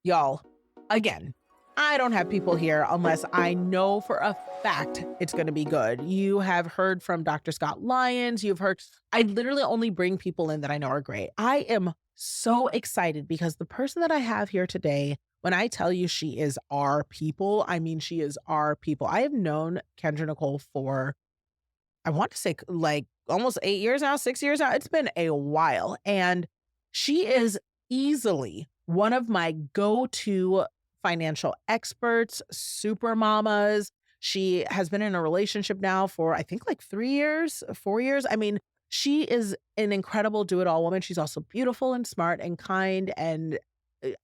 Y'all, again, I don't have people here unless I know for a fact it's going to be good. You have heard from Dr. Scott Lyons. I literally only bring people in that I know are great. I am so excited because the person that I have here today, when I tell you she is our people, I mean, she is our people. I have known Kendra Nicole for, I want to say like almost 8 years now, 6 years now. It's been a while. And she is easily one of my go-to financial experts, super mamas. She has been in a relationship now for, I think, like 3 years, 4 years. I mean, she is an incredible do-it-all woman. She's also beautiful and smart and kind. And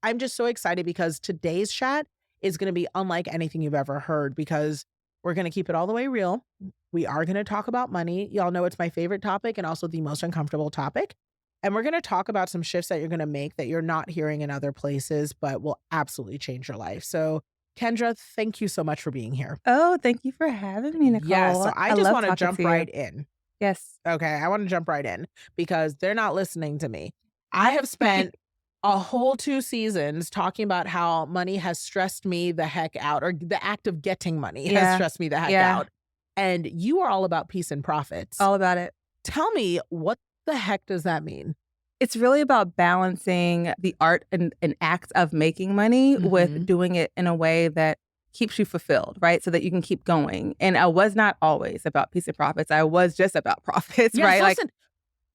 I'm just so excited because today's chat is going to be unlike anything you've ever heard because we're going to keep it all the way real. We are going to talk about money. Y'all know it's my favorite topic and also the most uncomfortable topic. And we're going to talk about some shifts that you're going to make that you're not hearing in other places, but will absolutely change your life. So Kendra, thank you so much for being here. Oh, thank you for having me, Nicole. Yes, so I just want to jump right in. Yes. Okay, I want to jump right in because they're not listening to me. I have spent a whole 2 seasons talking about how money has stressed me the heck out, or the act of getting money has stressed me the heck out. And you are all about peace and profits. All about it. Tell me, what the heck does that mean? It's really about balancing the art and act of making money with doing it in a way that keeps you fulfilled, right? So that you can keep going. And I was not always about peace and profits. I was just about profits, yes, right? Listen,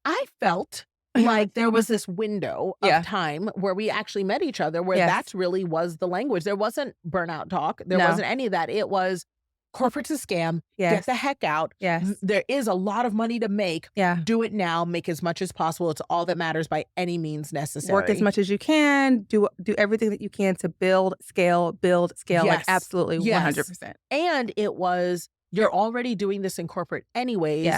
I felt like there was this window of time where we actually met each other, where that's really was the language. There wasn't burnout talk. There wasn't any of that. It was corporate's a scam. Get the heck out. There is a lot of money to make. Do it now. Make as much as possible. It's all that matters by any means necessary. Work as much as you can. Do everything that you can to build, scale. Like absolutely 100%. And it was, you're already doing this in corporate anyways.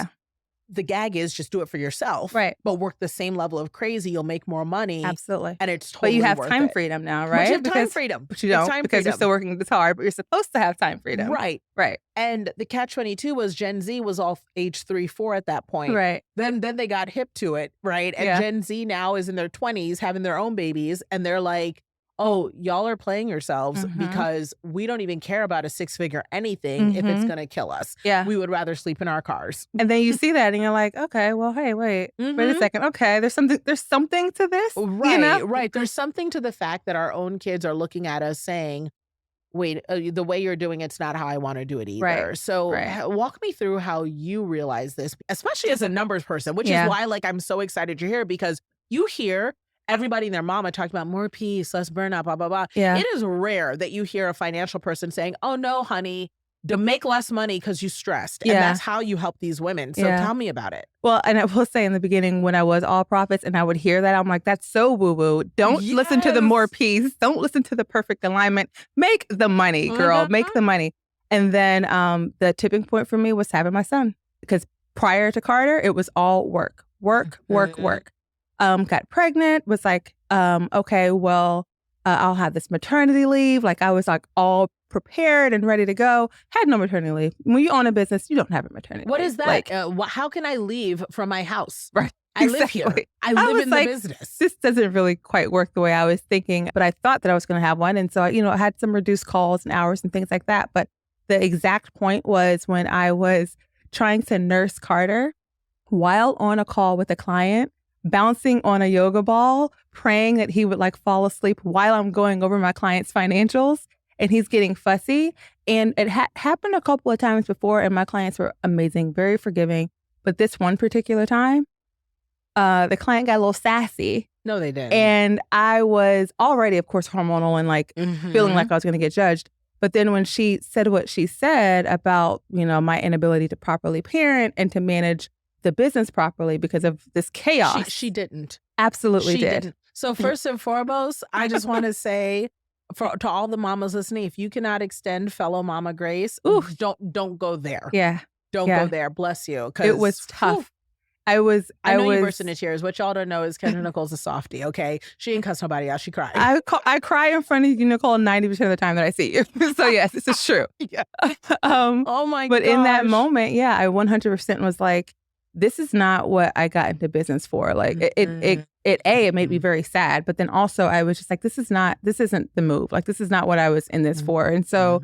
The gag is just do it for yourself. Right. But work the same level of crazy. You'll make more money. Absolutely. And it's totally But you have worth time it. freedom now, right? But you have time freedom. But you don't because you're still working this hard, but you're supposed to have time freedom. Right. Right. And the catch-22 was Gen Z was all age 3, 4 at that point. Right. Then they got hip to it, right? And Gen Z now is in their 20s having their own babies. And they're like, oh, y'all are playing yourselves because we don't even care about a 6-figure anything if it's going to kill us. We would rather sleep in our cars. And then you see that and you're like, okay, well, hey, wait a second. Okay, there's something to this. Right, you know? Right. There's something to the fact that our own kids are looking at us saying, wait, the way you're doing it's not how I want to do it either. Right. So walk me through how you realize this, especially as a numbers person, which is why I'm so excited you're here, because you hear everybody and their mama talking about more peace, less burnout, blah, blah, blah. It is rare that you hear a financial person saying, oh, no, honey, to make less money because you stressed. And that's how you help these women. So tell me about it. Well, and I will say in the beginning when I was all profits and I would hear that, I'm like, that's so woo-woo. Don't listen to the more peace. Don't listen to the perfect alignment. Make the money, girl. Make the money. And then the tipping point for me was having my son. Because prior to Carter, it was all work. Got pregnant, was like, okay, well, I'll have this maternity leave. Like I was like all prepared and ready to go. Had no maternity leave. When you own a business, you don't have a maternity leave. What is that? Like, how can I leave from my house? Right. I live here. I live in the business. This doesn't really quite work the way I was thinking, but I thought that I was going to have one. And so, I had some reduced calls and hours and things like that. But the exact point was when I was trying to nurse Carter while on a call with a client, bouncing on a yoga ball, praying that he would like fall asleep while I'm going over my client's financials, and he's getting fussy. And it happened a couple of times before, and my clients were amazing, very forgiving. But this one particular time, the client got a little sassy. No, they didn't. And I was already, of course, hormonal and like feeling like I was going to get judged. But then when she said what she said about, my inability to properly parent and to manage the business properly because of this chaos. She didn't. Absolutely did. Didn't. So first and foremost, I just want to say to all the mamas listening, if you cannot extend fellow mama grace, don't go there. Don't go there. Bless you. It was tough. I know you burst into tears. What y'all don't know is Kendra Nicole's a softie, okay? She ain't cuss nobody out. She cried. I cry in front of you, Nicole, 90% of the time that I see you. So yes, this is true. Oh my god. But in that moment, I 100% was like, this is not what I got into business for. Like it made me very sad, but then also I was just like, this isn't the move. Like, this is not what I was in this for. And so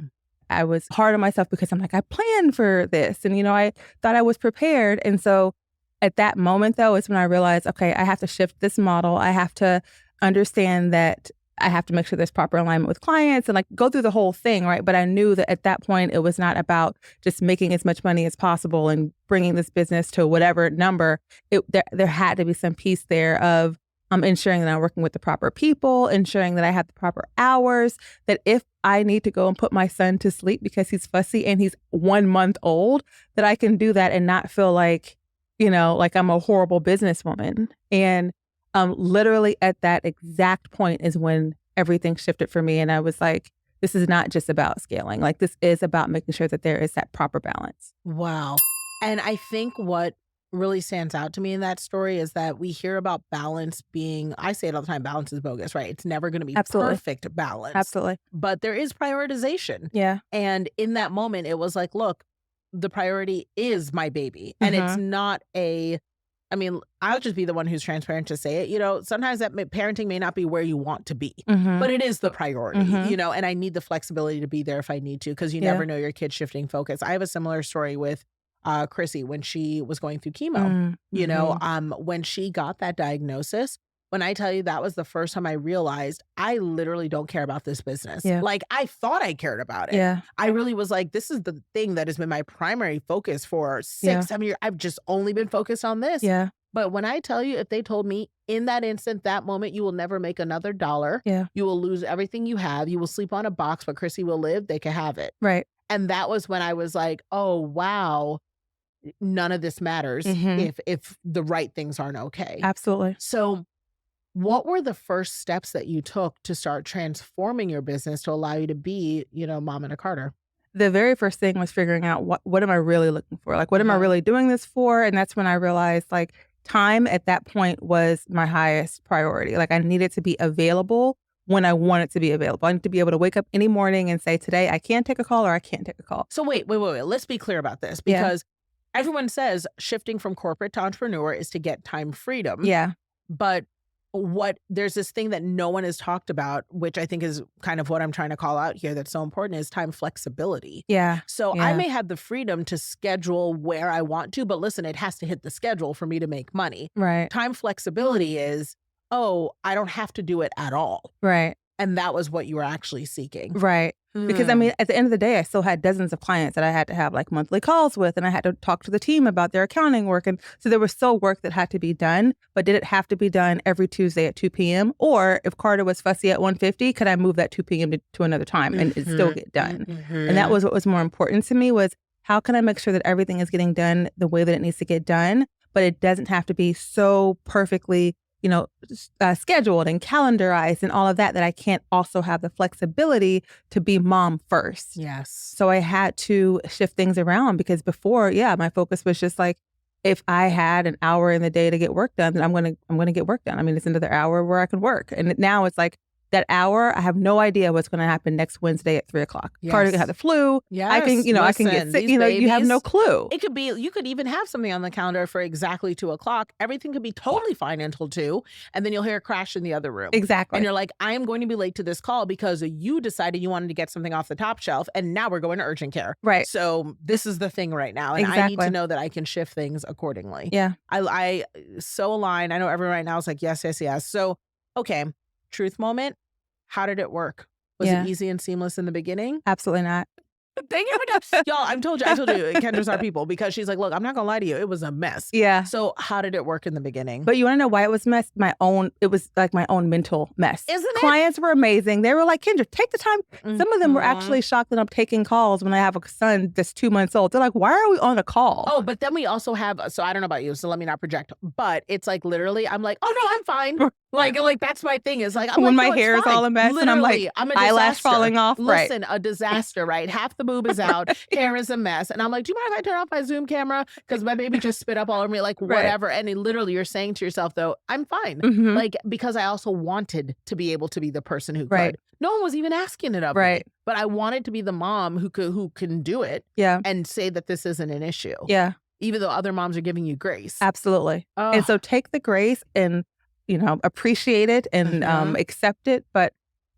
I was hard on myself because I'm like, I planned for this and, I thought I was prepared. And so at that moment though, is when I realized, okay, I have to shift this model. I have to understand that I have to make sure there's proper alignment with clients and like go through the whole thing, right? But I knew that at that point, it was not about just making as much money as possible and bringing this business to whatever number. There had to be some piece there of ensuring that I'm working with the proper people, ensuring that I have the proper hours, that if I need to go and put my son to sleep because he's fussy and he's 1 month old, that I can do that and not feel like, like I'm a horrible businesswoman. And literally at that exact point is when everything shifted for me. And I was like, this is not just about scaling. Like, this is about making sure that there is that proper balance. Wow. And I think what really stands out to me in that story is that we hear about balance being, I say it all the time, balance is bogus, right? It's never going to be perfect balance. Absolutely. But there is prioritization. Yeah. And in that moment, it was like, look, the priority is my baby. And it's not I'll just be the one who's transparent to say it. Sometimes that parenting may not be where you want to be, but it is the priority, and I need the flexibility to be there if I need to, because you never know your kid shifting focus. I have a similar story with Chrissy when she was going through chemo. When she got that diagnosis, when I tell you that was the first time I realized I literally don't care about this business. Yeah. Like, I thought I cared about it. Yeah. I really was like, this is the thing that has been my primary focus for 6-7 years. I've just only been focused on this. Yeah. But when I tell you, if they told me in that instant, that moment, you will never make another dollar. Yeah. You will lose everything you have. You will sleep on a box, but Chrissy will live. They can have it. Right. And that was when I was like, oh, wow, none of this matters if the right things aren't okay. Absolutely. So what were the first steps that you took to start transforming your business to allow you to be, Mom and a Carter? The very first thing was figuring out what am I really looking for? Like, what am I really doing this for? And that's when I realized, like, time at that point was my highest priority. Like, I needed to be available when I wanted to be available. I need to be able to wake up any morning and say, today I can take a call or I can't take a call. So wait. Let's be clear about this, because everyone says shifting from corporate to entrepreneur is to get time freedom. Yeah. But there's this thing that no one has talked about, which I think is kind of what I'm trying to call out here that's so important, is time flexibility. Yeah. So I may have the freedom to schedule where I want to, but listen, it has to hit the schedule for me to make money. Right. Time flexibility is, I don't have to do it at all. Right. And that was what you were actually seeking. Right. Because at the end of the day, I still had dozens of clients that I had to have like monthly calls with, and I had to talk to the team about their accounting work. And so there was still work that had to be done, but did it have to be done every Tuesday at 2 p.m.? Or if Carter was fussy at 1:50, could I move that 2 p.m. to another time and it still get done? And that was what was more important to me, was how can I make sure that everything is getting done the way that it needs to get done, but it doesn't have to be so perfectly scheduled and calendarized and all of that I can't also have the flexibility to be mom first. Yes. So I had to shift things around, because before, my focus was just like, if I had an hour in the day to get work done, then I'm gonna get work done. I mean, it's another hour where I can work. And now it's like, that hour, I have no idea what's going to happen next Wednesday at 3:00. Yes. Carter can have the flu. Yes. I can get sick. You have no clue. It could be, you could even have something on the calendar for exactly 2:00. Everything could be totally fine until 2, and then you'll hear a crash in the other room. Exactly. And you're like, I am going to be late to this call because you decided you wanted to get something off the top shelf, and now we're going to urgent care. Right. So this is the thing right now, and I need to know that I can shift things accordingly. Yeah. I so align. I know everyone right now is like, yes, yes, yes. So, okay, truth moment. How did it work? Was it easy and seamless in the beginning? Absolutely not. Thank you for that. Y'all, I told you, Kendra's our people, because she's like, look, I'm not gonna lie to you. It was a mess. Yeah. So how did it work in the beginning? But you want to know why it was a mess? It was like my own mental mess. Isn't it? Clients were amazing. They were like, Kendra, take the time. Some of them were actually shocked that I'm taking calls when I have a son that's 2 months old. They're like, why are we on a call? Oh, but then we also have, so I don't know about you, so let me not project, but it's like literally, I'm like, oh no, I'm fine. Like that's my thing, is like, I'm when like, my hair is all a mess, literally, and I'm like, I'm a eyelash falling off. Listen, a disaster, right? Half the boob is out, hair is a mess. And I'm like, do you mind if I turn off my Zoom camera? Because my baby just spit up all over me, like whatever. And literally you're saying to yourself though, I'm fine. Like, because I also wanted to be able to be the person who could. No one was even asking it of me. But I wanted to be the mom who can do it. Yeah. And say that this isn't an issue. Yeah. even though other moms are giving you grace. Absolutely. And Oh, so take the grace and, appreciate it and accept it. But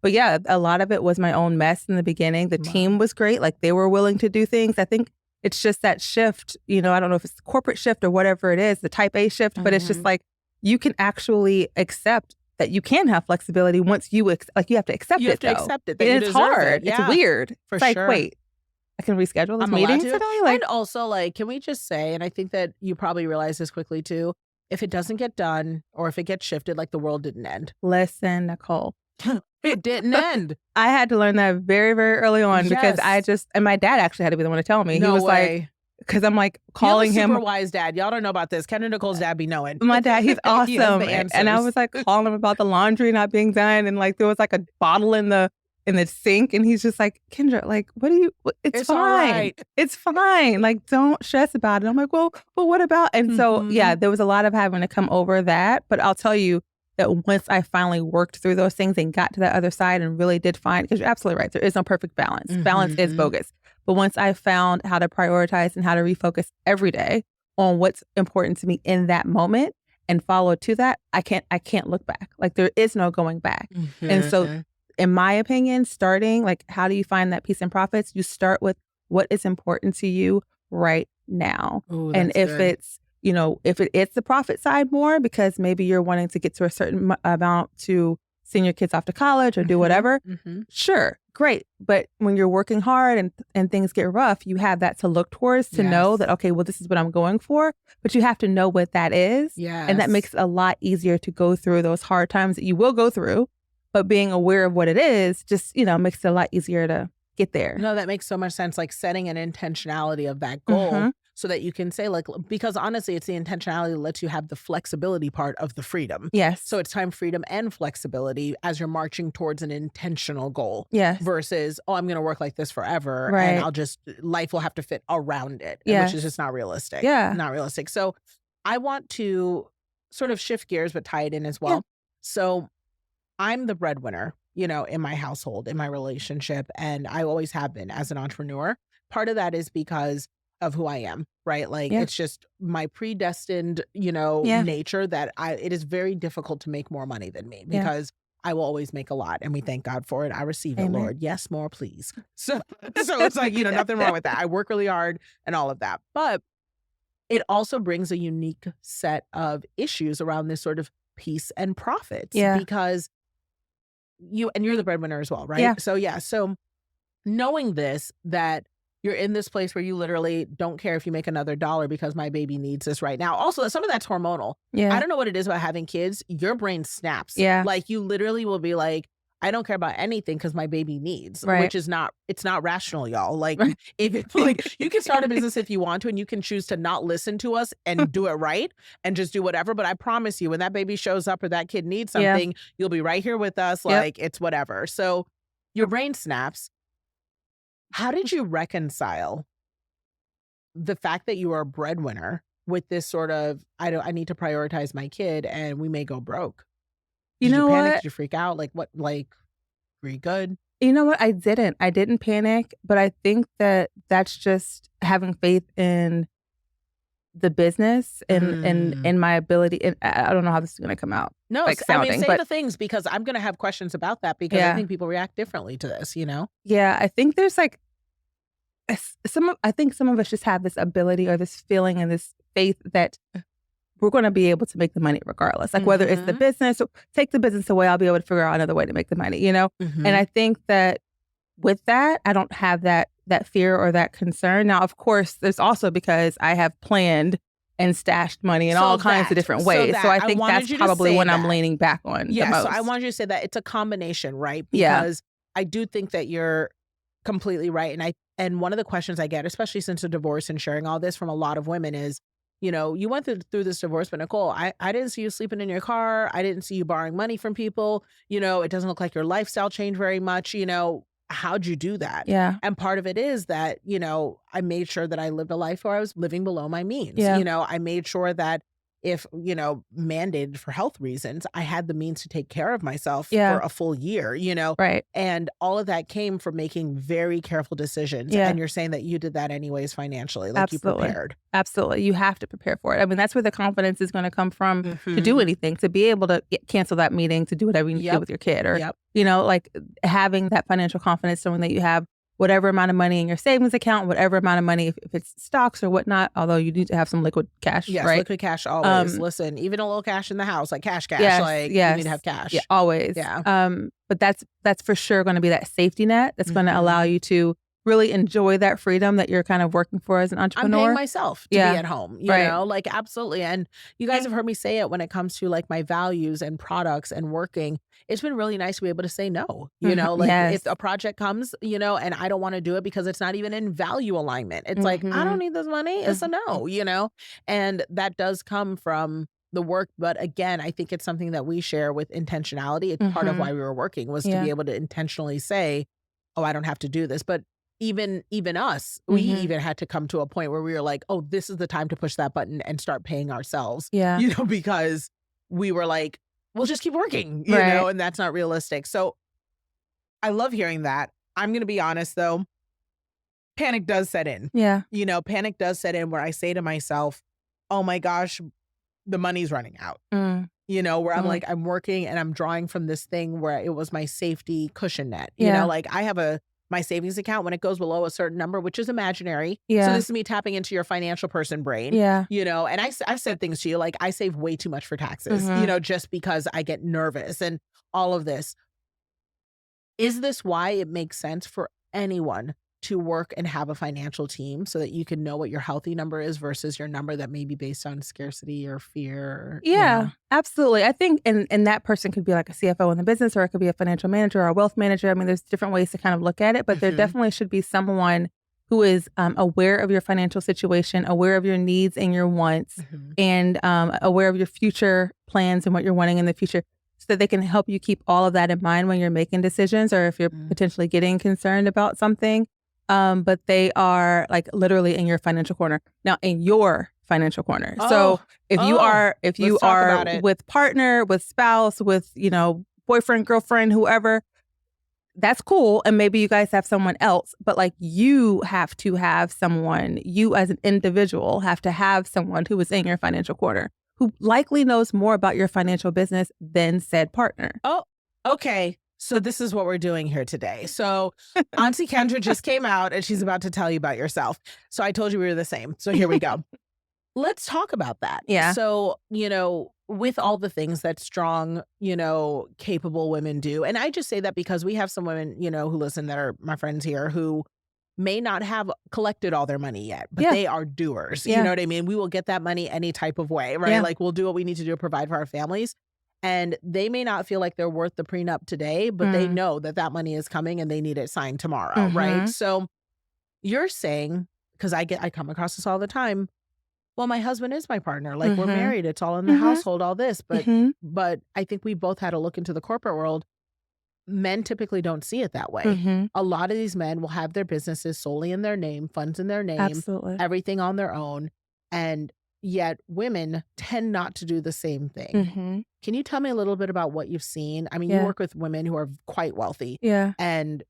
yeah, a lot of it was my own mess in the beginning. The wow. team was great. Like they were willing to do things. I think it's just that shift, I don't know if it's the corporate shift or whatever it is, the type A shift, but it's just like you can actually accept that you can have flexibility once you you have to accept You it have to though. accept it, that And you it's deserve hard. it. It's Yeah, weird. for It's like, sure. wait, I can reschedule this I'm allowed meeting to. today? Like, And also, like, can we just say, and I think that you probably realize this quickly too, if it doesn't get done or if it gets shifted, like the world didn't end. listen, Nicole. It didn't end. I had to learn that very, very early on because Yes. and my dad actually had to be the one to tell me. He No was like, way. because I'm like You have a calling super him, wise dad. Y'all don't know about this. Kendra Nicole's dad be knowing. my dad, he's He has awesome. the And I answers. was like calling him about the laundry not being done. And like there was like a bottle in the sink. And he's just like, Kendra, like, it's It's all fine. right. It's fine. Like, don't stress about it. I'm like, well, what about? And so, yeah, there was a lot of having to come over that. But I'll tell you that once I finally worked through those things and got to that other side and really did find, because you're absolutely right, there is no perfect balance. Balance is Mhm. bogus. But once I found how to prioritize and how to refocus every day on what's important to me in that moment and follow to that, I can't look back. Like there is no going back. And so Mhm. in my opinion, starting, like, how do you find that peace and profits? You start with what is important to you right now. Ooh, And that's if good. it's, if it's the profit side more because maybe you're wanting to get to a certain amount to send your kids off to college or do whatever, Mhm. sure, great. But when you're working hard and things get rough, you have that to look towards to know Yes. that, okay, well, this is what I'm going for. But you have to know what that is. And that Yes. makes it a lot easier to go through those hard times that you will go through. But being aware of what it is just, makes it a lot easier to get there. No, that makes so much sense. Like setting an intentionality of that goal Mhm. so that you can say, like, because honestly, it's the intentionality that lets you have the flexibility part of the freedom. Yes. So it's time freedom and flexibility as you're marching towards an intentional goal Yes. versus, oh, I'm going to work like this forever and Right. I'll just, life will have to fit around it, Yes. which is just not realistic. Yeah. Not realistic. So I want to sort of shift gears, but tie it in as Yeah. well. So I'm the breadwinner, in my household, in my relationship, and I always have been as an entrepreneur. Part of that is because of who I am, right? Like Yeah. it's just my predestined, Yeah. nature that it is very difficult to make more money than me Yeah. because I will always make a lot and we thank God for it. I receive it, Amen. Lord. Yes, more please. So it's like, nothing wrong with that. I work really hard and all of that. But it also brings a unique set of issues around this sort of peace and profits Yeah. because you're the breadwinner as well, right? Yeah. So knowing this, that you're in this place where you literally don't care if you make another dollar because my baby needs this right now. Also, some of that's hormonal. Yeah. I don't know what it is about having kids. Your brain snaps. Yeah. Like you literally will be like, I don't care about anything because my baby needs, Right. which is it's not rational, y'all. Like Right. if it's like you can start a business if you want to, and you can choose to not listen to us and do it right and just do whatever. But I promise you, when that baby shows up or that kid needs Yeah. something, you'll be right here with us. Yep. Like it's whatever. So your brain snaps. How did you reconcile the fact that you are a breadwinner with this sort of, I need to prioritize my kid and we may go broke? You Did you know panic? what? Did you freak out? Like what, like, were you good? You know what? I didn't panic, but I think that that's just having faith in the business and in my ability. And I don't know how this is going to come out. No, Like I mean, sounding, say but the things because I'm going to have questions about that because I Yeah. think people react differently to this, yeah, I think there's like I think some of us just have this ability or this feeling and this faith that we're going to be able to make the money regardless. Like whether it's the Mhm. business, take the business away, I'll be able to figure out another way to make the money, And I think that with that, I don't have that fear or that concern. Now, of course, there's also because I have planned and stashed money in So all kinds of that- different so ways. that, So I I think wanted that's you to probably say when I'm that. leaning back on the Yeah, most. so I wanted you to say that it's a combination, right? Yeah. Because I do think that you're completely right. And one of the questions I get, especially since the divorce and sharing all this from a lot of women is, you went through this divorce, but Nicole, I didn't see you sleeping in your car. I didn't see you borrowing money from people. It doesn't look like your lifestyle changed very much. How'd you do that? Yeah. And part of it is that, I made sure that I lived a life where I was living below my means. Yeah. I made sure that if, mandated for health reasons, I had the means to take care of myself Yeah. for a full year, Right. and all of that came from making very careful decisions. Yeah. And you're saying that you did that anyways financially, like you Absolutely. prepared. Absolutely. You have to prepare for it. I mean, that's where the confidence is going to come from to Mhm. do anything, to be able to cancel that meeting, to do whatever you need to do Yep. with your kid, or, Yep. like having that financial confidence, knowing that you have whatever amount of money in your savings account, whatever amount of money, if it's stocks or whatnot, although you need to have some liquid cash, Yes, right? liquid cash always. Listen, even a little cash in the house, like cash, Yes, like you need to have cash. yeah, always. Yeah. But that's for sure going to be that safety net that's going to allow Mhm. you to really enjoy that freedom that you're kind of working for as an I'm entrepreneur. paying myself to be Yeah. at home, Right. like absolutely. And you guys have heard me say it when it comes to like my values and products and working. It's been really nice to be able to say no, like Yes. if a project comes, and I don't want to do it because it's not even in value alignment. It's like, I Mhm. don't need this money. It's a no, and that does come from the work. But again, I think it's something that we share with intentionality. It's part of Mhm. why we were working, was to Yeah. be able to intentionally say, oh, I don't have to do this. But even us, we Mhm. even had to come to a point where we were like, oh, this is the time to push that button and start paying ourselves, Yeah. because we were like, we'll just keep working, Right. and that's not realistic. So I love hearing that. I'm going to be honest though, panic does set in. Yeah. Panic does set in where I say to myself, oh my gosh, the money's running out. Mm. Where I'm Mm. like, I'm working and I'm drawing from this thing where it was my safety cushion net. Yeah. Like I have my savings account, when it goes below a certain number, which is imaginary. So Yeah. this is me tapping into your financial person brain. Yeah. And I've said things to you like, I save way too much for taxes, Mhm. just because I get nervous and all of this. Is this why it makes sense for anyone to work and have a financial team so that you can know what your healthy number is versus your number that may be based on scarcity or fear? Yeah, absolutely. I think, and that person could be like a CFO in the business, or it could be a financial manager or a wealth manager. I mean, there's different ways to kind of look at it, but there Mhm. definitely should be someone who is aware of your financial situation, aware of your needs and your wants, Mhm. and aware of your future plans and what you're wanting in the future, so that they can help you keep all of that in mind when you're making decisions, or if you're Mm. potentially getting concerned about something. But they are like literally in your financial corner. Now, in your financial corner. So if you are let's talk about it. with partner, with spouse, with, boyfriend, girlfriend, whoever, that's cool. And maybe you guys have someone else, but like you have to have someone, you as an individual have to have someone who is in your financial corner, who likely knows more about your financial business than said partner. Oh, okay. So this is what we're doing here today. So Auntie Kendra just came out and she's about to tell you about yourself. So I told you we were the same. So here we go. Let's talk about that. Yeah. So, with all the things that strong, capable women do. And I just say that because we have some women, who listen, that are my friends here, who may not have collected all their money yet, but Yeah. they are doers. Yeah. You know what I mean? We will get that money any type of way, right? Yeah. Like we'll do what we need to do to provide for our families. And they may not feel like they're worth the prenup today, but they know that that money is coming and they need it signed tomorrow, right? Mhm. So you're saying, because I come across this all the time, well, my husband is my partner. Like we're married. It's all in the household, all this. But I think we both had to look into the corporate world. Men typically don't see it that way. A lot of these men will have their businesses solely in their name, funds in their name, Absolutely. everything on their own. And yet women tend not to do the same thing. Can you tell me a little bit about what you've seen? I mean, you Yeah. work with women who are quite wealthy. Yeah. And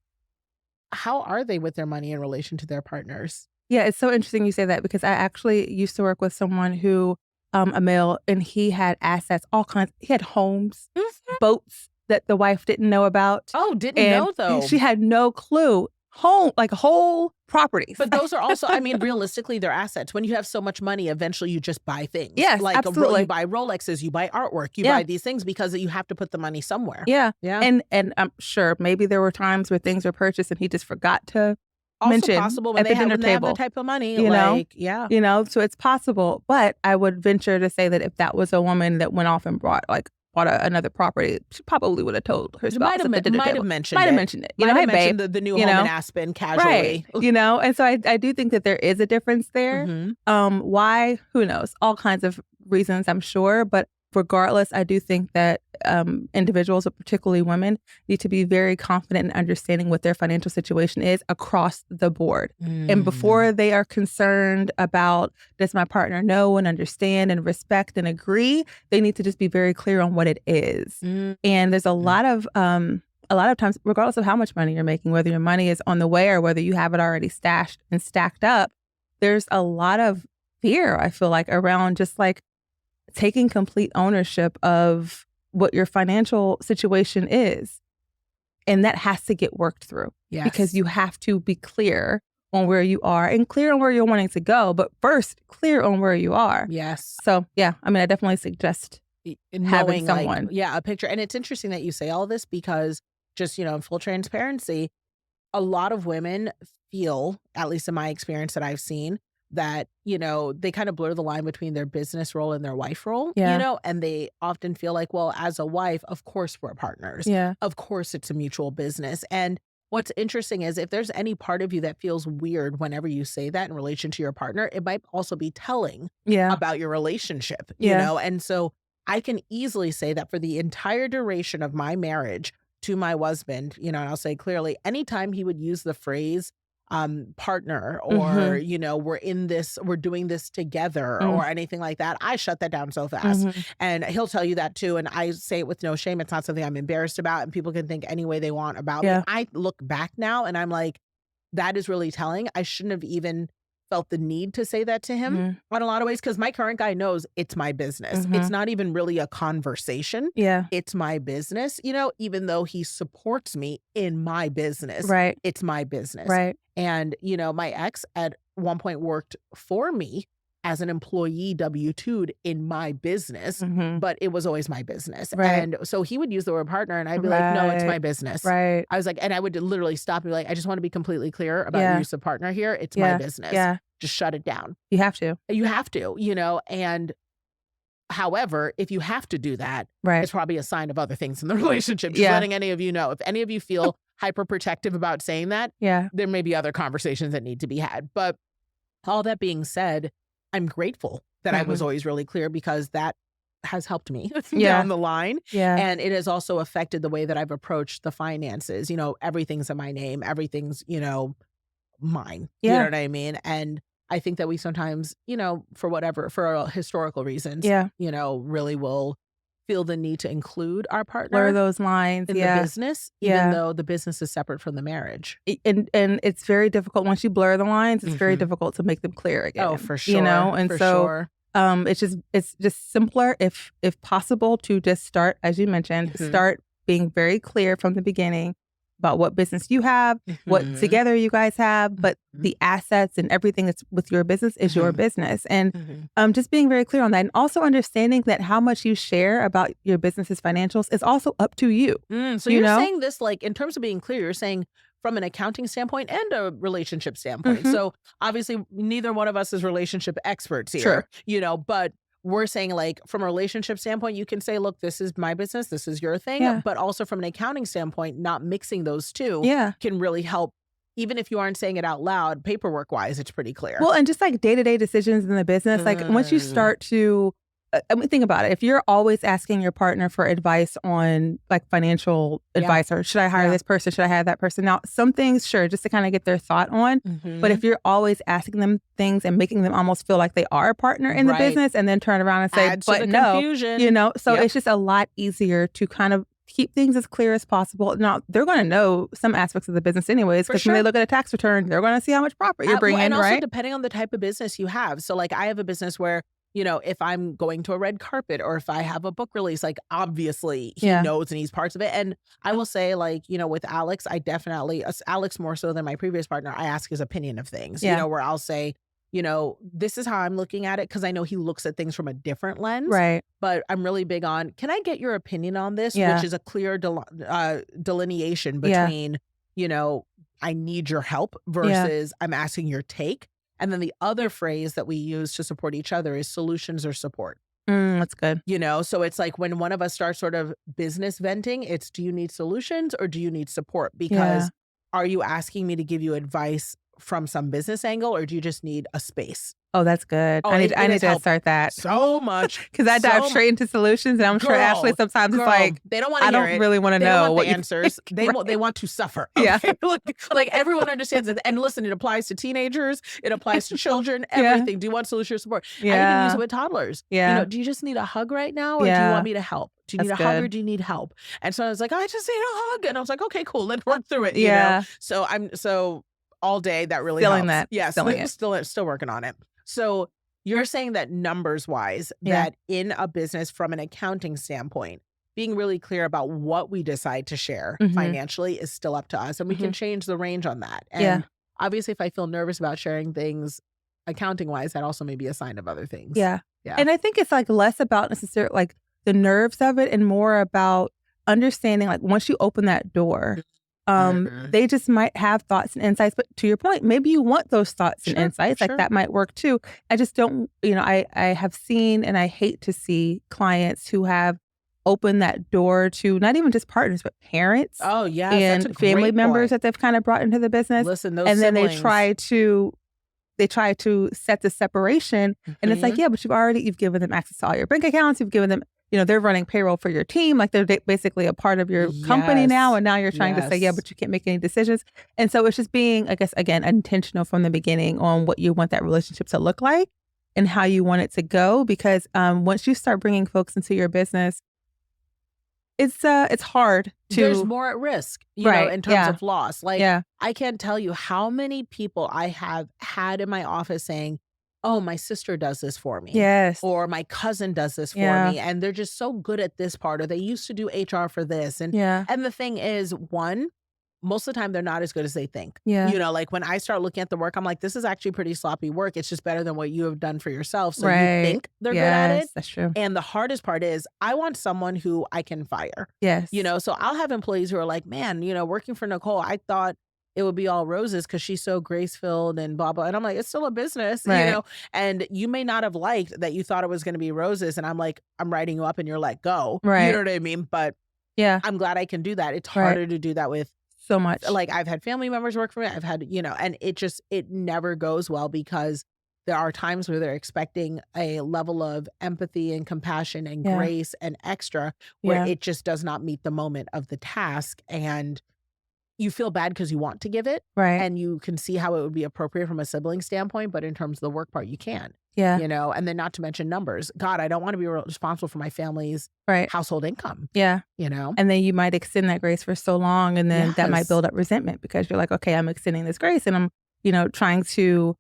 how are they with their money in relation to their partners? Yeah, it's so interesting you say that, because I actually used to work with someone who, a male, and he had assets, all kinds. He had homes, boats that the wife didn't know about. Oh, didn't And know though. she had no clue. Home, like whole properties. But those are also, I mean, realistically, they're assets. When you have so much money, eventually you just buy things. Yes, like absolutely. You buy Rolexes, you buy artwork, you Yeah. buy these things because you have to put the money somewhere. Yeah. Yeah. And I'm sure maybe there were times where things were purchased and he just forgot to Also mention possible when at they the have, dinner when they have table. that type of money. You know? Like, yeah. So it's possible. But I would venture to say that if that was a woman that went off and bought another property, she probably would have told her spouse at the dinner table. mentioned Might have it. mentioned it. Might hey, have mentioned babe, the new you home know? in Aspen casually. Right. And so I do think that there is a difference there. Mhm. Why? Who knows? All kinds of reasons, I'm sure. But regardless, I do think that individuals, but particularly women, need to be very confident in understanding what their financial situation is across the board. And before they are concerned about, does my partner know and understand and respect and agree, they need to just be very clear on what it is. And there's a lot of times, regardless of how much money you're making, whether your money is on the way or whether you have it already stashed and stacked up, there's a lot of fear, I feel like, around just like taking complete ownership of what your financial situation is. And that has to get worked through because you have to be clear on where you are and clear on where you're wanting to go. But first, clear on where you are. Yes. So, yeah, I mean, I definitely suggest having someone. Like, a picture. And it's interesting that you say all this because just, in full transparency, a lot of women feel, at least in my experience that I've seen, that, they kind of blur the line between their business role and their wife role, and they often feel like, well, as a wife, of course we're partners. Yeah. Of course it's a mutual business. And what's interesting is if there's any part of you that feels weird whenever you say that in relation to your partner, it might also be telling about your relationship, you know? And so I can easily say that for the entire duration of my marriage to my husband, and I'll say clearly, anytime he would use the phrase, partner or, we're doing this together or anything like that, I shut that down so fast. And he'll tell you that too. And I say it with no shame. It's not something I'm embarrassed about and people can think any way they want about me. I look back now and I'm like, that is really telling. I shouldn't have even felt the need to say that to him in a lot of ways because my current guy knows it's my business. It's not even really a conversation. It's my business, even though he supports me in my business. Right. It's my business. Right. And, my ex at one point worked for me as an employee W-2'd in my business, but it was always my business. Right. And so he would use the word partner and I'd be like, no, it's my business. Right. I was like, and I would literally stop and be like, I just want to be completely clear about your use of partner here. It's my business. Just shut it down. You have to. You have to, and however, if you have to do that, it's probably a sign of other things in the relationship. Just letting any of you know. If any of you feel hyper protective about saying that, there may be other conversations that need to be had. But all that being said, I'm grateful that I was always really clear because that has helped me down the line. And it has also affected the way that I've approached the finances. Everything's in my name. Everything's, mine. You know what I mean? And I think that we sometimes, for historical reasons, really will feel the need to include our partner. Blur those lines in the business, even though the business is separate from the marriage. And it's very difficult. Once you blur the lines, it's very difficult to make them clear again. Oh, for sure. And it's just simpler if possible to just start, as you mentioned, start being very clear from the beginning about what business you have, what together you guys have, but the assets and everything that's with your business is your business. And just being very clear on that. And also understanding that how much you share about your business's financials is also up to you. So you're saying this, like, in terms of being clear, you're saying from an accounting standpoint and a relationship standpoint. So obviously neither one of us is relationship experts here, but we're saying, like, from a relationship standpoint, you can say, look, this is my business, this is your thing. But also from an accounting standpoint, not mixing those two can really help. Even if you aren't saying it out loud, paperwork wise, it's pretty clear. Well, and just like day-to-day decisions in the business, like once you start to, think about it. If you're always asking your partner for advice on like financial advice, or should I hire this person? Should I hire that person? Now, some things, sure, just to kind of get their thought on. But if you're always asking them things and making them almost feel like they are a partner in the business and then turn around and say, but no, confusion. So it's just a lot easier to kind of keep things as clear as possible. Now, they're going to know some aspects of the business anyways, because when they look at a tax return, they're going to see how much profit you're bringing in, and also right? depending on the type of business you have. So like I have a business where, if I'm going to a red carpet or if I have a book release, like obviously he knows and he's parts of it. And I will say, like, with Alex, I definitely, Alex more so than my previous partner, I ask his opinion of things, where I'll say, this is how I'm looking at it, because I know he looks at things from a different lens. Right. But I'm really big on, can I get your opinion on this? Which is a clear delineation between, I need your help versus I'm asking your take. And then the other phrase that we use to support each other is solutions or support. That's good. So it's like when one of us starts sort of business venting, it's, do you need solutions or do you need support? Because are you asking me to give you advice from some business angle, or do you just need a space Oh, that's good. Oh, I it need has to helped start that so much. because I dive So straight into solutions, and I'm sure Ashley girl, sometimes it's girl, like, they don't want to I hear don't it. really want to They don't know want the what you answers. think. Right. They want to suffer. Yeah. Okay. Like everyone understands it. And listen, it applies to teenagers. It applies to children, Yeah. everything. Do you want solution or support? I even use it Yeah. with toddlers. Yeah. Do you just need a hug right now? Or do you want Yeah. me to help? Do you need That's a hug or good. do you need help? And so I was like, I just need a hug. And I was like, okay, cool. Let's work through it. Yeah. So all day that really Stealing helps. that. Yes. Stealing it. Still working on it. So you're saying that numbers wise, Yeah. that in a business from an accounting standpoint, being really clear about what we decide to share Mhm. financially is still up to us. And we can Mhm. change the range on that. Yeah. And obviously, if I feel nervous about sharing things accounting wise, that also may be a sign of other things. Yeah. Yeah. And I think it's like less about necessarily like the nerves of it and more about understanding like once you open that door, Mhm. they just might have thoughts and insights. But to your point, maybe you want those thoughts and Sure, insights. sure. Like that might work too. I just don't, I have seen and I hate to see clients who have opened that door to not even just partners, but parents Oh, yes. That's a and family great members point. that they've kind of brought into the business. Listen, those And then siblings. they try to set the separation. And it's like, Mhm. yeah, but you've given them access to all your bank accounts. You've given them, they're running payroll for your team. Like they're basically a part of your company now. Yes. And now you're trying to say, yeah, Yes. but you can't make any decisions. And so it's just being, I guess, again, intentional from the beginning on what you want that relationship to look like and how you want it to go. Because once you start bringing folks into your business, it's hard to. There's more at risk, Right. in terms Yeah. of loss. Like, Yeah. I can't tell you how many people I have had in my office saying, oh, my sister does this for me. Yes. Or my cousin does this for Yeah. me. And they're just so good at this part, or they used to do HR for this. Yeah. And the thing is, one, most of the time they're not as good as they think. Yeah. Like when I start looking at the work, I'm like, this is actually pretty sloppy work. It's just better than what you have done for yourself. So you Right. think they're good at Yes, it. that's true. And the hardest part is I want someone who I can fire. Yes. So I'll have employees who are like, man, working for Nicole, I thought it would be all roses because she's so grace-filled and blah, blah. And I'm like, it's still a business, Right. and you may not have liked that you thought it was going to be roses. And I'm like, I'm writing you up and you're like, go. Right. You know what I mean? But Yeah. I'm glad I can do that. It's Right. harder to do that with, So much. like, I've had family members work for me. I've had, and it never goes well because there are times where they're expecting a level of empathy and compassion and Yeah. grace and extra where Yeah. it just does not meet the moment of the task. And you feel bad because you want to give it Right. and you can see how it would be appropriate from a sibling standpoint. But in terms of the work part, you can't, Yeah. and then not to mention numbers. God, I don't want to be responsible for my family's Right. household income, Yeah. And then you might extend that grace for so long, and then that might Yes. build up resentment because you're like, okay, I'm extending this grace, and I'm, trying to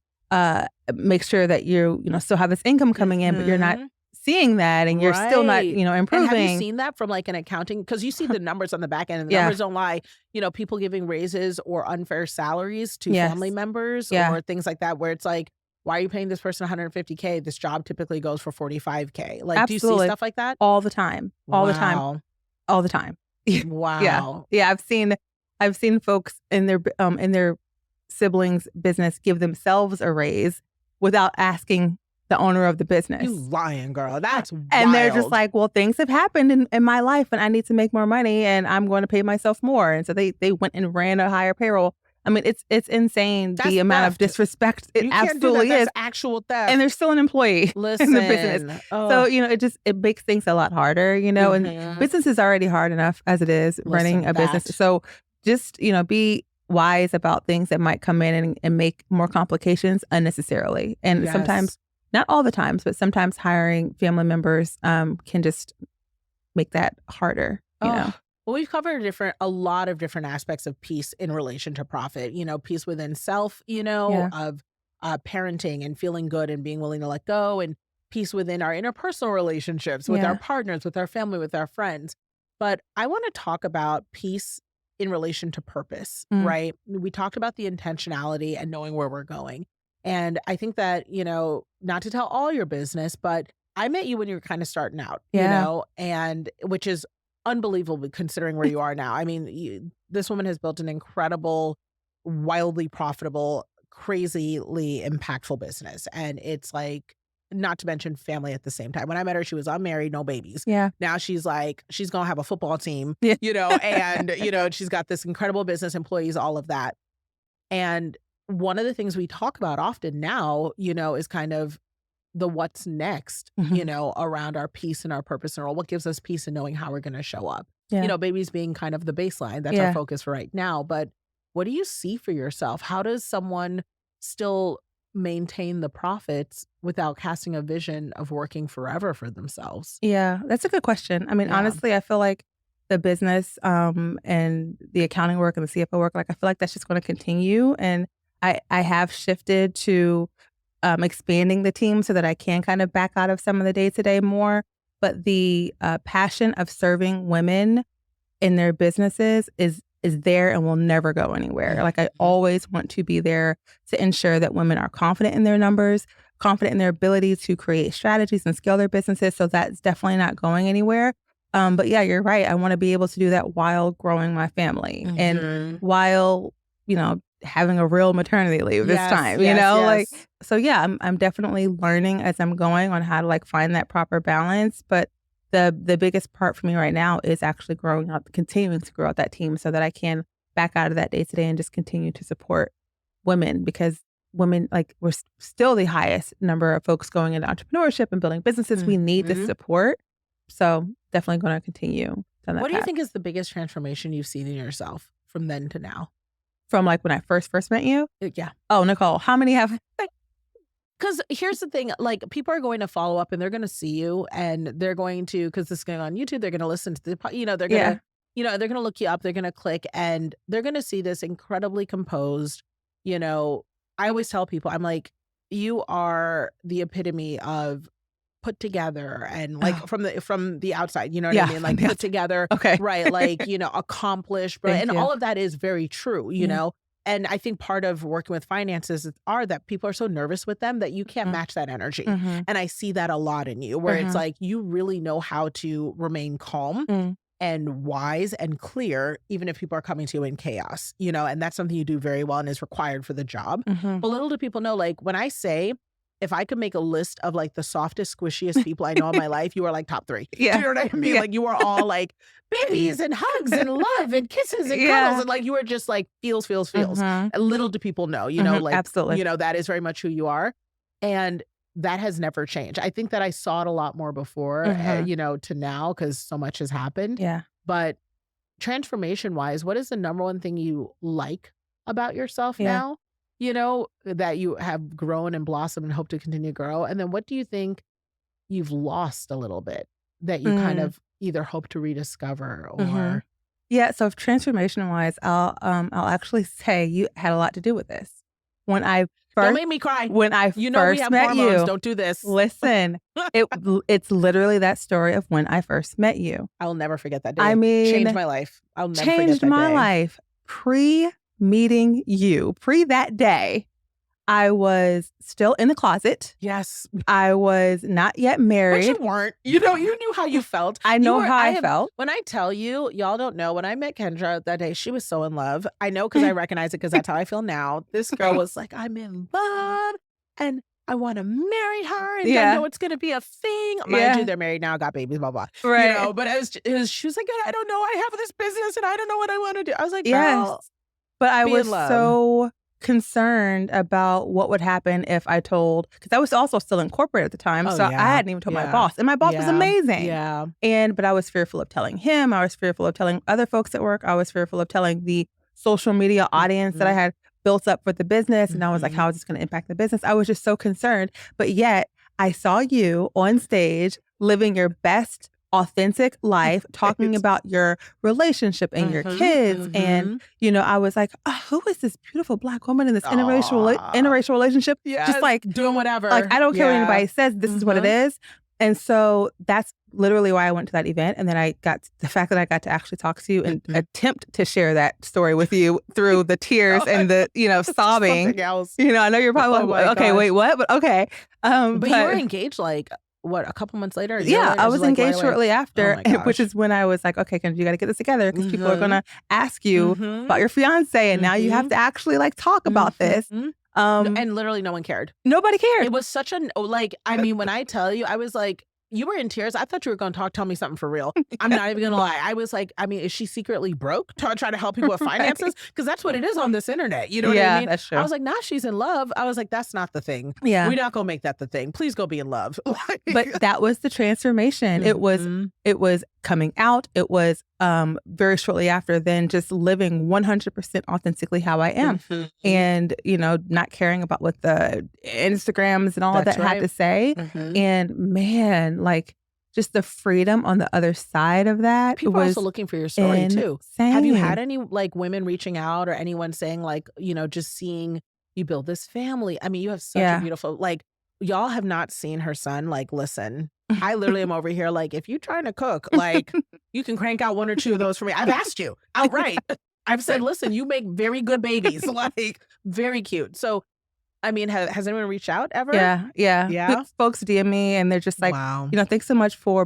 make sure that you still have this income coming in, but you're not Mhm. seeing that, and you're still not, Right. And have you improving. seen that from like an accounting? Because you see the numbers on the back end, and the Yeah. numbers don't lie. People giving raises or unfair salaries to Yes. family members Yeah. or things like that, where it's like, why are you paying this person 150K? This job typically goes for 45K. Like, do you see Absolutely. stuff like that? All the time, all the time, Wow. all the time. Wow. Yeah. I've seen folks in their siblings' business give themselves a raise without asking the owner of the business. You lying, girl. That's wild. And they're just like, well, things have happened in my life and I need to make more money and I'm going to pay myself more. And so they went and ran a higher payroll. I mean, it's insane That's the amount of theft. disrespect it You can't do absolutely that. is. That's actual theft. And they're still an employee Listen. in the business. So, it makes things a lot harder, and Mhm. business is already hard enough as it is running a business. that. So just, be wise about things that might come in and make more complications unnecessarily. And Yes. sometimes, not all the times, but sometimes hiring family members can just make that harder, you know? Well, we've covered a lot of different aspects of peace in relation to profit, peace within self, Yeah. of parenting and feeling good and being willing to let go, and peace within our interpersonal relationships with Yeah. our partners, with our family, with our friends. But I want to talk about peace in relation to purpose, Mm. right? We talked about the intentionality and knowing where we're going. And I think that, not to tell all your business, but I met you when you were kind of starting out, Yeah. and which is unbelievable considering where you are now. I mean, this woman has built an incredible, wildly profitable, crazily impactful business. And it's like, not to mention family at the same time. When I met her, she was unmarried, no babies. Yeah. Now she's like, she's going to have a football team, Yeah. and, she's got this incredible business, employees, all of that. And one of the things we talk about often now, is kind of the what's next, around our peace and our purpose and role. What gives us peace in knowing how we're going to show up? Yeah. Babies being kind of the baseline. That's our focus for right now. But what do you see for yourself? How does someone still maintain the profits without casting a vision of working forever for themselves? Yeah, that's a good question. I mean, Yeah. honestly, I feel like the business and the accounting work and the CFO work, like I feel like that's just going to continue. And I have shifted to expanding the team so that I can kind of back out of some of the day-to-day more. But the passion of serving women in their businesses is there and will never go anywhere. Like I always want to be there to ensure that women are confident in their numbers, confident in their ability to create strategies and scale their businesses. So that's definitely not going anywhere. But yeah, you're right. I want to be able to do that while growing my family and while, having a real maternity leave this time, like, so yeah, I'm definitely learning as I'm going on how to like find that proper balance. But the biggest part for me right now is actually continuing to grow out that team so that I can back out of that day to day and just continue to support women, because women, like, we're still the highest number of folks going into entrepreneurship and building businesses. We need this support. So definitely going to continue down that What do you path. think is the biggest transformation you've seen in yourself from then to now? From like when I first met you? Yeah. Oh, Nicole, how many have? Because here's the thing, like, people are going to follow up and they're going to see you and they're going to, because this is going on YouTube, they're going to listen to they're going to, they're going to look you up, they're going to click and they're going to see this incredibly composed, I always tell people, I'm like, you are the epitome of put together and like from the outside, you know what I mean? Like put together, right? Like, accomplished, and all of that is very true, know? And I think part of working with finances are that people are so nervous with them that you can't match that energy. And I see that a lot in you, where it's like you really know how to remain calm and wise and clear, even if people are coming to you in chaos, and that's something you do very well and is required for the job. But little do people know, like when I say, if I could make a list of like the softest, squishiest people I know in my life, you are like top 3. Do you know what I mean? Like you are all like babies and hugs and love and kisses and cuddles. And like you are just like feels. And little do people know, like, absolutely. That is very much who you are. And that has never changed. I think that I saw it a lot more before, to now, because so much has happened. Yeah. But transformation wise, what is the number one thing you like about yourself now? That you have grown and blossomed and hope to continue to grow. And then what do you think you've lost a little bit that you kind of either hope to rediscover or? Yeah. So transformation wise, I'll actually say you had a lot to do with this. When I first, don't make me cry. When I we first have met hormones. you, Don't do this. Listen, it's literally that story of when I first met you. I will never forget that day. I mean, changed my life. I'll never forget that day. Changed my life. Pre-meeting you, that day, I was still in the closet. Yes. I was not yet married. But you weren't. You knew how you felt. I know how I felt. When I tell you, y'all don't know, when I met Kendra that day, she was so in love. I know because I recognize it because that's how I feel now. This girl was like, I'm in love and I want to marry her and I know it's going to be a thing. Mind you, they're married now, got babies, blah, blah. Right. But she was like, I don't know. I have this business and I don't know what I want to do. I was like, yes. But I was so concerned about what would happen if I told, because I was also still in corporate at the time. I hadn't even told my boss. And my boss was amazing. Yeah. But I was fearful of telling him. I was fearful of telling other folks at work. I was fearful of telling the social media audience that I had built up for the business. And I was like, how is this going to impact the business? I was just so concerned. But yet I saw you on stage living your best authentic life, talking about your relationship and your kids. And, I was like, oh, who is this beautiful Black woman in this interracial relationship? Just like doing whatever. Like, I don't care what anybody says. This is what it is. And so that's literally why I went to that event. And then I got the fact that I got to actually talk to you and attempt to share that story with you through the tears and the, sobbing. Something else. I know you're probably like, okay, wait, what? But okay. But you were engaged like, what, a couple months later? Yeah, I was engaged shortly after, oh which is when I was like, okay, Kendra, you got to get this together because people are going to ask you about your fiance. And now you have to actually like talk about this. And literally no one cared. Nobody cared. It was such when I tell you, I was like, You were in tears. I thought you were going to tell me something for real. I'm not even going to lie. I was like, I mean, is she secretly broke to try to help people with finances? Because that's what it is on this internet. You know what I mean? That's true. I was like, nah, she's in love. I was like, that's not the thing. Yeah. We're not going to make that the thing. Please go be in love. But that was the transformation. It was coming out. It was very shortly after then just living 100% authentically how I am. And, not caring about what the Instagrams and all of that had to say. And man, like just the freedom on the other side of that. People are was also looking for your story too. insane. Have you had any like women reaching out or anyone saying like, just seeing you build this family? I mean, you have such a beautiful, like, y'all have not seen her son. Like, listen, I literally am over here. Like, if you're trying to cook, like you can crank out 1 or 2 of those for me. I've asked you outright. I've said, listen, you make very good babies, like very cute. So, I mean, has anyone reached out ever? Yeah. Folks DM me and they're just like, wow. Thanks so much for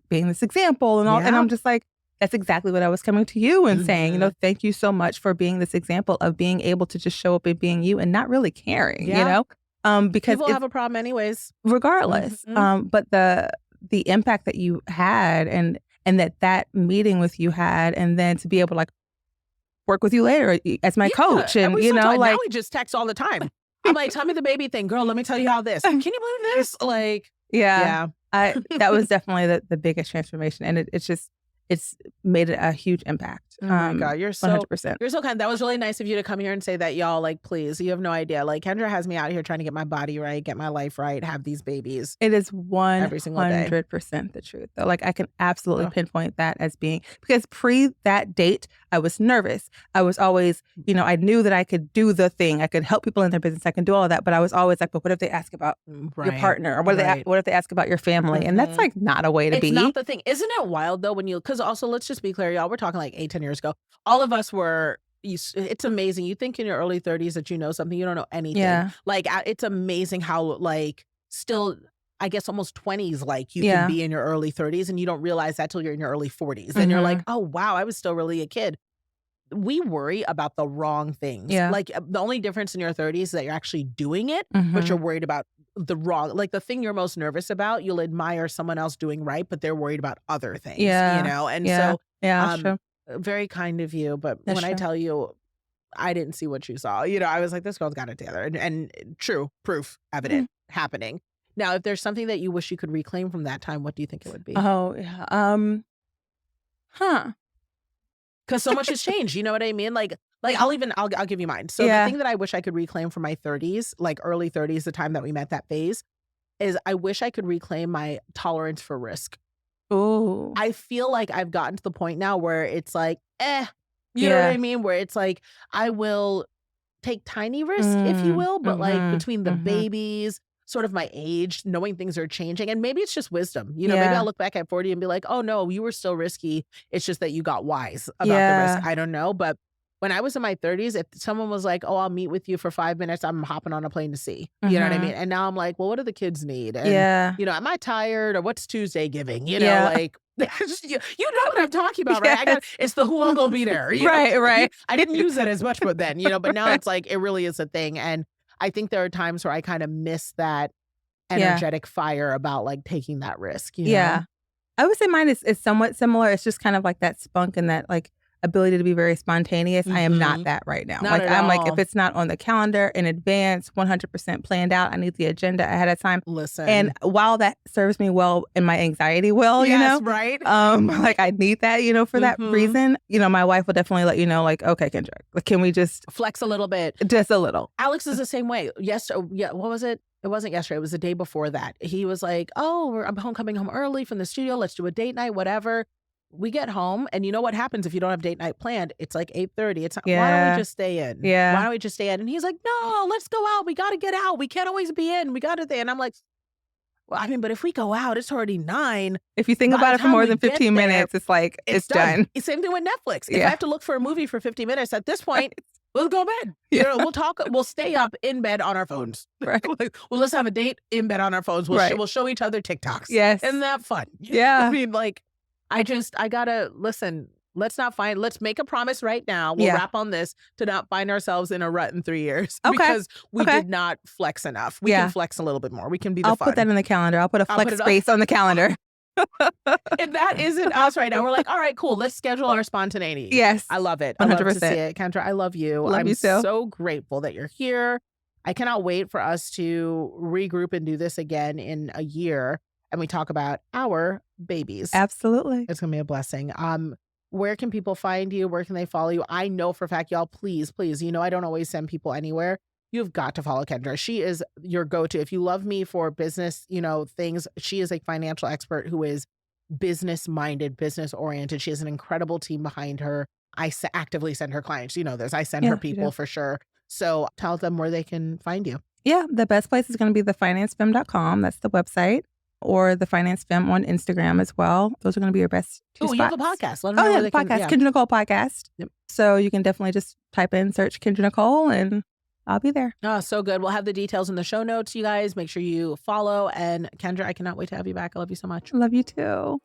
being this example and all. And I'm just like, that's exactly what I was coming to you and saying, thank you so much for being this example of being able to just show up and being you and not really caring, because people have a problem anyways, regardless. But the impact that you had and that meeting with you had, and then to be able to like work with you later as my coach, and now we just text all the time. I'm like, tell me the baby thing, girl. Let me tell you how this. Can you believe this? Like, that was definitely the biggest transformation, and it's made a huge impact. Oh my God, you're so 100%. You're so kind. That was really nice of you to come here and say that, y'all. Like, please, you have no idea. Like, Kendra has me out here trying to get my body right, get my life right, have these babies. It is every single day. 100% the truth. Though, like, I can absolutely pinpoint that as being, because pre that date, I was nervous. I was always, I knew that I could do the thing. I could help people in their business. I can do all of that. But I was always like, but what if they ask about your partner, or what if they ask about your family? And that's like not a way to be. It's not the thing. Isn't it wild though because also let's just be clear, y'all. We're talking like 8-10 years ago. All of us were. It's amazing. You think in your early 30s that you know something, you don't know anything. Yeah. Like it's amazing how like still, I guess almost 20s, like you can be in your early 30s and you don't realize that till you're in your early 40s. And you're like, oh wow, I was still really a kid. We worry about the wrong things. Yeah. Like the only difference in your 30s is that you're actually doing it, but you're worried about the wrong, like the thing you're most nervous about, you'll admire someone else doing right, but they're worried about other things, And so, that's true. Very kind of you. But when I tell you, I didn't see what you saw, I was like, this girl's got it together, and true proof evident happening. Now, if there's something that you wish you could reclaim from that time, what do you think it would be? Oh, yeah. Because so much has changed. You know what I mean? Like I'll give you mine. So the thing that I wish I could reclaim from my 30s, like early 30s, the time that we met that phase, is I wish I could reclaim my tolerance for risk. Oh, I feel like I've gotten to the point now where it's like, you know what I mean? Where it's like, I will take tiny risks, if you will, but like between the babies, sort of my age, knowing things are changing. And maybe it's just wisdom. Maybe I'll look back at 40 and be like, oh no, you were still risky. It's just that you got wise about the risk. I don't know. But when I was in my 30s, if someone was like, oh, I'll meet with you for 5 minutes, I'm hopping on a plane to see. You know what I mean? And now I'm like, well, what do the kids need? And, am I tired, or what's Tuesday giving? Like, you know what I'm talking about, right? It's the who I'm going to be there. Right. I didn't use that as much, but then, but now it's like, it really is a thing. And I think there are times where I kind of miss that energetic fire about like taking that risk. I would say mine is somewhat similar. It's just kind of like that spunk and that like ability to be very spontaneous. I am not that right now. Not at I'm all. like, if it's not on the calendar in advance, 100% planned out, I need the agenda ahead of time. Listen. And while that serves me well in my anxiety will, right? like I need that, for that reason, my wife will definitely let you know, like, okay, Kendra, can we just flex a little bit? Just a little. Alex is the same way. What was it? It wasn't yesterday. It was the day before that. He was like, oh, I'm coming home early from the studio. Let's do a date night, whatever. We get home, and you know what happens if you don't have date night planned? It's like 8:30. It's why don't we just stay in? Why don't we just stay in? And he's like, no, let's go out. We got to get out. We can't always be in. We got to stay. And I'm like, well, I mean, but if we go out, it's already 9. If you think about it for more than 15 minutes, it's like, it's done. Same thing with Netflix. If I have to look for a movie for 50 minutes, at this point, we'll go to bed. We'll talk. We'll stay up in bed on our phones. Right. Well, let's have a date in bed on our phones. We'll show each other TikToks. Yes. Isn't that fun? Yeah. I mean, like, I gotta listen. Let's make a promise right now. We'll Yeah. wrap on this to not find ourselves in a rut in 3 years Okay. because we Okay. did not flex enough. We Yeah. can flex a little bit more. We can be the I'll fun. put that in the calendar. I'll put a I'll flex put it on- space on the calendar. If that isn't us right now, we're like, all right, cool. Let's schedule our spontaneity. Yes. I love it. I love to 100%. see it. Kendra, I love you. Love I'm you too. so grateful that you're here. I cannot wait for us to regroup and do this again in a year and we talk about our babies. Absolutely. It's going to be a blessing. Where can people find you? Where can they follow you? I know for a fact, y'all, please, I don't always send people anywhere. You've got to follow Kendra. She is your go-to. If you love me for business, things, she is a financial expert who is business-minded, business-oriented. She has an incredible team behind her. I actively send her clients. You know this. I send her people for sure. So tell them where they can find you. Yeah, the best place is going to be thefinancefem.com. That's the website. Or the Finance Fem on Instagram as well. Those are going to be your best two spots. You have a podcast. Let them know where the they podcast, can, Kendra Nicole Podcast. Yep. So you can definitely just type in, search Kendra Nicole, and I'll be there. Oh, so good. We'll have the details in the show notes, you guys. Make sure you follow. And Kendra, I cannot wait to have you back. I love you so much. Love you too.